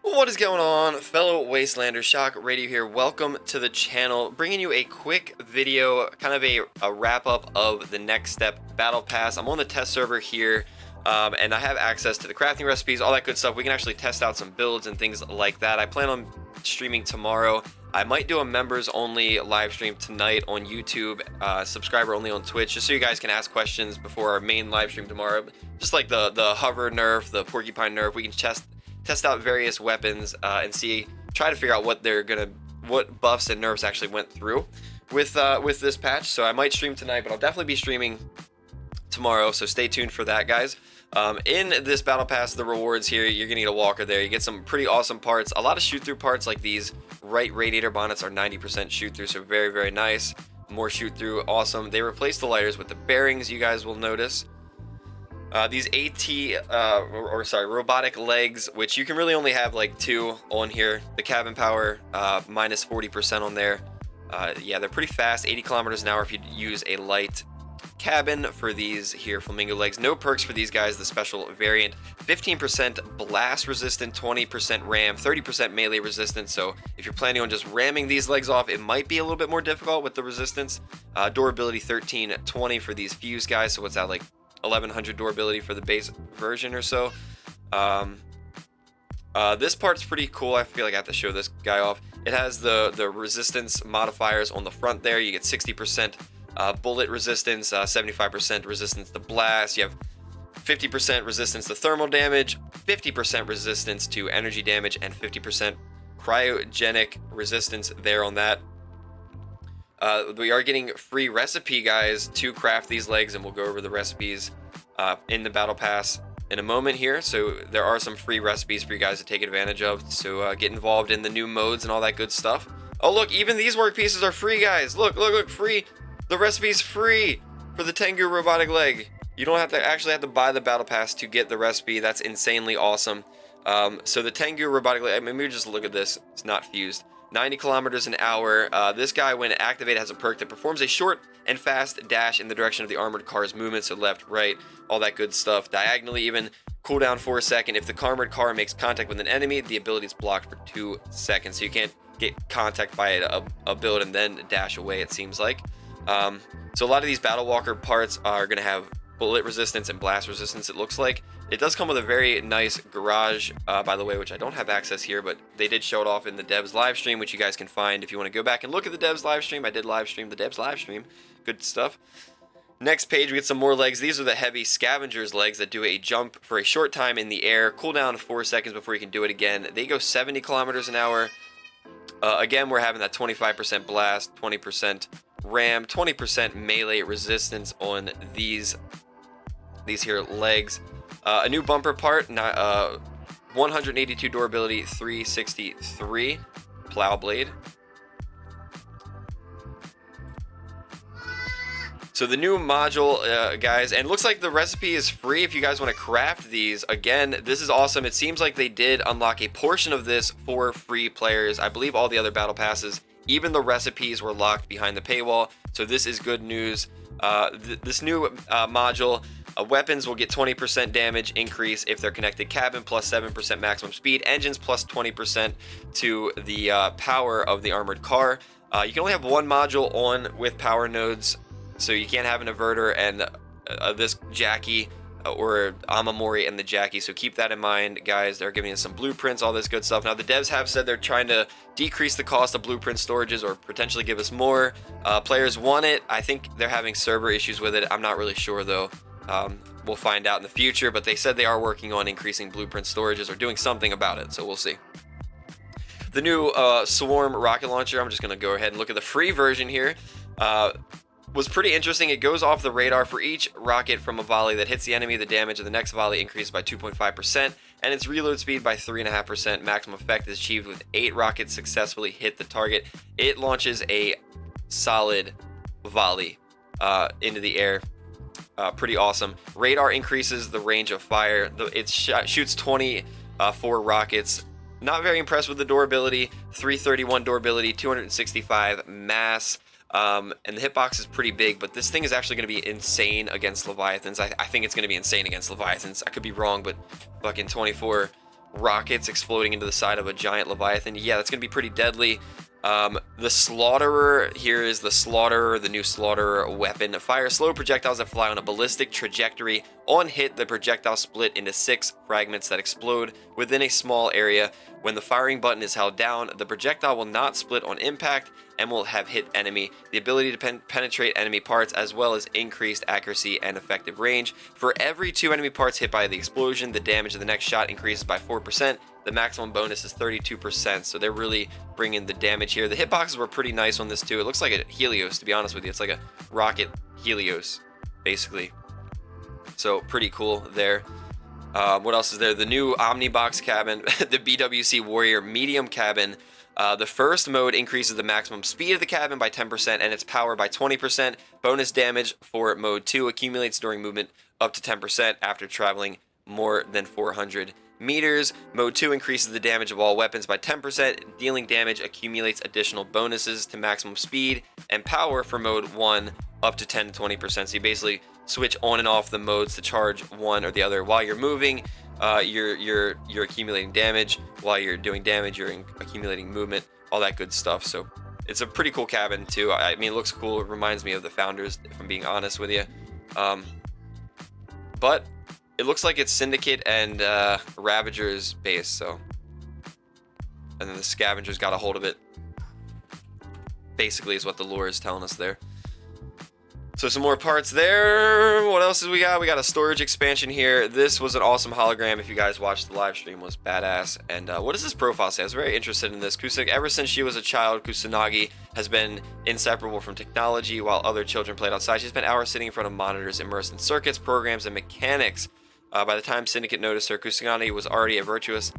What is going on, fellow Wastelanders? Shock Radio here. Welcome to the channel, bringing you a quick video, kind of a wrap-up of the Next Step Battle Pass. I'm on the test server here, and I have access to the crafting recipes, all that good stuff. We can actually test out some builds and things like that. I plan on streaming tomorrow. I might do a members-only live stream tonight on YouTube, subscriber-only on Twitch, just so you guys can ask questions before our main live stream tomorrow. Just like the hover nerf, the porcupine nerf, we can test out various weapons and try to figure out what buffs and nerfs actually went through with this patch. So I might stream tonight, but I'll definitely be streaming tomorrow, so stay tuned for that, guys. In this battle pass, the rewards here, you're gonna get a walker there. You get some pretty awesome parts, a lot of shoot through parts, like these right radiator bonnets are 90% shoot through, so very, very nice. More shoot through, awesome. They replaced the lighters with the bearings, you guys will notice. These robotic legs, which you can really only have like 2 on here. The cabin power, minus 40% on there. Yeah, they're pretty fast, 80 kilometers an hour if you use a light cabin for these here flamingo legs. No perks for these guys, the special variant. 15% blast resistant, 20% ram, 30% melee resistance. So if you're planning on just ramming these legs off, it might be a little bit more difficult with the resistance. Durability 1320 for these fuse guys. So what's that, like 1100 durability for the base version or so. This part's pretty cool. I feel like I have to show this guy off. It has the resistance modifiers on the front there. You get 60% bullet resistance, 75% resistance to blast. You have 50% resistance to thermal damage, 50% resistance to energy damage, and 50% cryogenic resistance there on that. We are getting free recipe, guys, to craft these legs, and we'll go over the recipes in the battle pass in a moment here. So there are some free recipes for you guys to take advantage of, so get involved in the new modes and all that good stuff. Oh look, even these work pieces are free, guys. Look, free. The recipe's free for the Tengu robotic leg. You don't have to buy the battle pass to get the recipe. That's insanely awesome. So the Tengu robotic leg, maybe just look at this. It's not fused. 90 kilometers an hour. This guy, when activated, has a perk that performs a short and fast dash in the direction of the armored car's movement, so left, right, all that good stuff. Diagonally even, cooldown for a second. If the armored car makes contact with an enemy, the ability is blocked for 2 seconds, so you can't get contact by a build and then dash away, it seems like. So a lot of these battle walker parts are going to have bullet resistance and blast resistance, it looks like. It does come with a very nice garage, by the way, which I don't have access here, but they did show it off in the devs live stream, which you guys can find if you want to go back and look at the devs live stream. I did live stream the devs live stream. Good stuff. Next page, we get some more legs. These are the heavy scavengers legs that do a jump for a short time in the air, cooldown 4 seconds before you can do it again. They go 70 kilometers an hour. Again, we're having that 25% blast, 20% ram, 20% melee resistance on these here legs. A new bumper part, 182 durability, 363 plow blade. So the new module, guys, and it looks like the recipe is free if you guys want to craft these. Again, this is awesome. It seems like they did unlock a portion of this for free players. I believe all the other battle passes, even the recipes, were locked behind the paywall. So this is good news. This new module, weapons will get 20% damage increase if they're connected cabin, plus 7% maximum speed. Engines plus 20% to the power of the armored car. You can only have one module on with power nodes, so you can't have an inverter and this Jackie or Amamori and the Jackie, so keep that in mind, guys. They're giving us some blueprints, all this good stuff. Now the devs have said they're trying to decrease the cost of blueprint storages or potentially give us more. Players want it. I think they're having server issues with it. I'm not really sure though. We'll find out in the future, but they said they are working on increasing blueprint storages or doing something about it, so we'll see. The new Swarm rocket launcher, I'm just going to go ahead and look at the free version here. Was pretty interesting. It goes off the radar for each rocket from a volley that hits the enemy. The damage of the next volley increases by 2.5%, and its reload speed by 3.5%. Maximum effect is achieved with 8 rockets successfully hit the target. It launches a solid volley into the air. Pretty awesome. Radar increases the range of fire. It shoots 24 rockets. Not very impressed with the durability. 331 durability, 265 mass. And the hitbox is pretty big, but this thing is actually going to be insane against Leviathans. I think it's going to be insane against Leviathans. I could be wrong, but fucking 24 rockets exploding into the side of a giant Leviathan. Yeah, that's going to be pretty deadly. The Slaughterer, here is the Slaughterer, the new Slaughterer weapon. Fire slow projectiles that fly on a ballistic trajectory. On hit, the projectile split into 6 fragments that explode within a small area. When the firing button is held down, the projectile will not split on impact and will have hit enemy. The ability to penetrate enemy parts, as well as increased accuracy and effective range. For every 2 enemy parts hit by the explosion, the damage of the next shot increases by 4%. The maximum bonus is 32%, so they're really bringing the damage here. The hitboxes were pretty nice on this too. It looks like a Helios, to be honest with you. It's like a rocket Helios, basically. So pretty cool there. What else is there? The new Omnibox cabin, the BWC Warrior Medium cabin. The first mode increases the maximum speed of the cabin by 10% and its power by 20%. Bonus damage for mode 2 accumulates during movement up to 10% after traveling more than 400 meters. Mode 2 increases the damage of all weapons by 10%. Dealing damage accumulates additional bonuses to maximum speed and power for mode 1 up to 10 to 20%. So you basically switch on and off the modes to charge one or the other. While you're moving, you're accumulating damage. While you're doing damage, you're accumulating movement, all that good stuff. So it's a pretty cool cabin too. I mean, it looks cool. It reminds me of the Founders, if I'm being honest with you. But it looks like it's Syndicate and Ravager's base, so. And then the Scavengers got a hold of it. Basically is what the lore is telling us there. So some more parts there. What else do we got? We got a storage expansion here. This was an awesome hologram. If you guys watched the live stream, was badass. And what does this profile say? I was very interested in this. Kusanagi, ever since she was a child, Kusanagi has been inseparable from technology. While other children played outside, she spent hours sitting in front of monitors, immersed in circuits, programs, and mechanics. By the time Syndicate noticed her, Kusanagi was already a virtuoso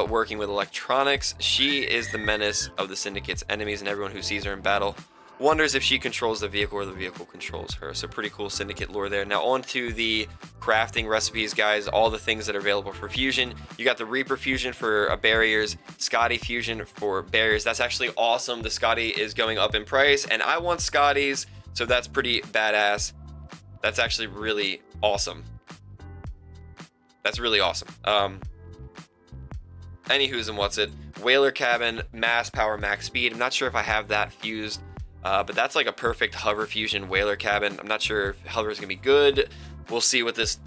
at working with electronics. She is the menace of the Syndicate's enemies, and everyone who sees her in battle wonders if she controls the vehicle or the vehicle controls her. So pretty cool Syndicate lore there. Now on to the crafting recipes, guys. All the things that are available for fusion. You got the Reaper fusion for barriers, Scotty fusion for barriers. That's actually awesome. The Scotty is going up in price, and I want Scotties, so that's pretty badass. That's actually really awesome. That's really awesome. Anywho's and what's it? Whaler cabin, mass power, max speed. I'm not sure if I have that fused. But that's like a perfect hover fusion whaler cabin. I'm not sure if hover is gonna be good. We'll see what this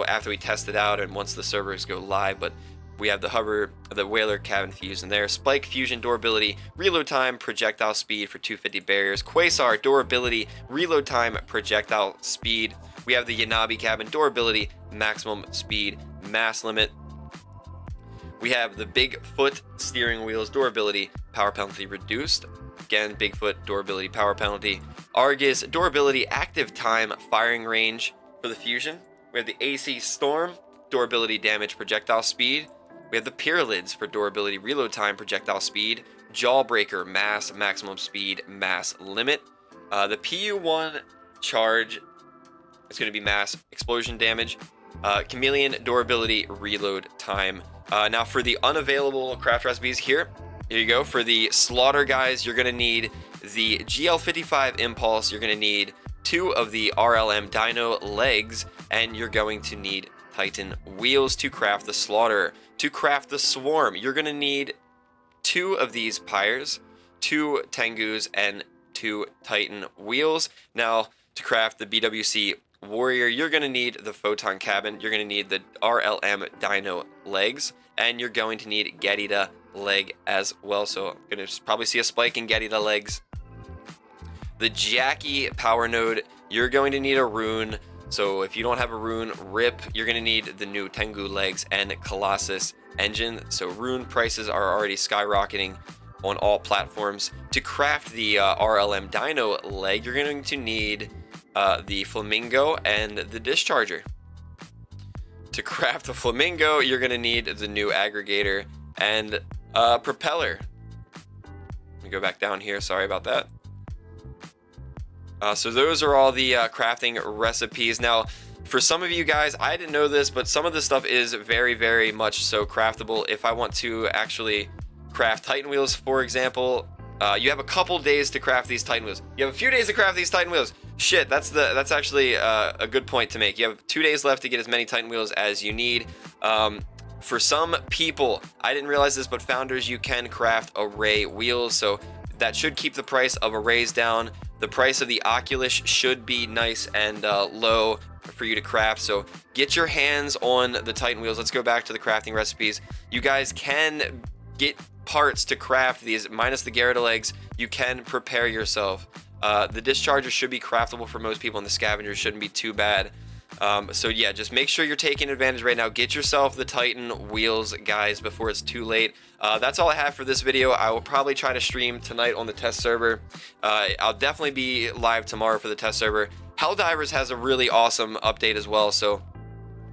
after we test it out and once the servers go live. But we have the whaler cabin fused in there. Spike fusion durability, reload time, projectile speed for 250 barriers. Quasar durability, reload time, projectile speed. We have the Yanabi cabin durability, maximum speed, mass limit. We have the Bigfoot steering wheels durability, power penalty reduced. Again, Bigfoot durability, power penalty. Argus durability, active time, firing range for the fusion. We have the AC Storm durability, damage, projectile speed. We have the Pyralids for durability, reload time, projectile speed. Jawbreaker, mass, maximum speed, mass limit. The PU1 charge is going to be mass, explosion damage. Chameleon durability, reload time. Now for the unavailable craft recipes here you go. For the Slaughter guys, you're going to need the GL55 Impulse. You're going to need 2 of the RLM Dino legs, and you're going to need Titan wheels to craft the Slaughter. To craft the Swarm, you're going to need 2 of these pyres, 2 Tengus, and 2 Titan wheels. Now, to craft the BWC Warrior, you're going to need the Photon cabin, you're going to need the RLM Dino legs, and you're going to need Gedida leg as well. So I'm going to probably see a spike in Gedida legs. The Jackie power node, you're going to need a rune. So if you don't have a rune, RIP, you're going to need the new Tengu legs and Colossus engine. So rune prices are already skyrocketing on all platforms. To craft the RLM Dino leg, you're going to need the Flamingo and the Discharger. To craft the Flamingo, you're going to need the new Aggregator and Propeller. Let me go back down here. Sorry about that. So those are all the crafting recipes. Now, for some of you guys, I didn't know this, but some of this stuff is very, very much so craftable. If I want to actually craft Titan wheels, for example, you have a couple days to craft these Titan wheels. You have a few days to craft these Titan wheels. Shit, that's actually a good point to make. You have 2 days left to get as many Titan wheels as you need. For some people, I didn't realize this, but founders, you can craft array wheels, so that should keep the price of arrays down. The price of the Oculus should be nice and low for you to craft, so get your hands on the Titan wheels. Let's go back to the crafting recipes. You guys can get parts to craft these, minus the Gyarados legs. You can prepare yourself. The discharger should be craftable for most people, and the scavengers shouldn't be too bad. So yeah, just make sure you're taking advantage right now. Get yourself the Titan wheels, guys, before it's too late. That's all I have for this video. I will probably try to stream tonight on the test server. I'll definitely be live tomorrow for the test server. Helldivers has a really awesome update as well, so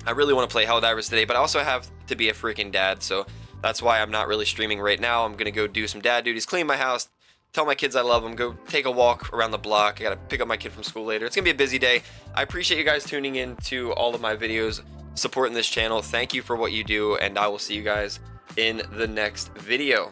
I really want to play Helldivers today, but I also have to be a freaking dad, so that's why I'm not really streaming right now. I'm gonna go do some dad duties, clean my house, tell my kids I love them, go take a walk around the block. I gotta pick up my kid from school later. It's gonna be a busy day. I appreciate you guys tuning in to all of my videos, supporting this channel. Thank you for what you do, and I will see you guys in the next video.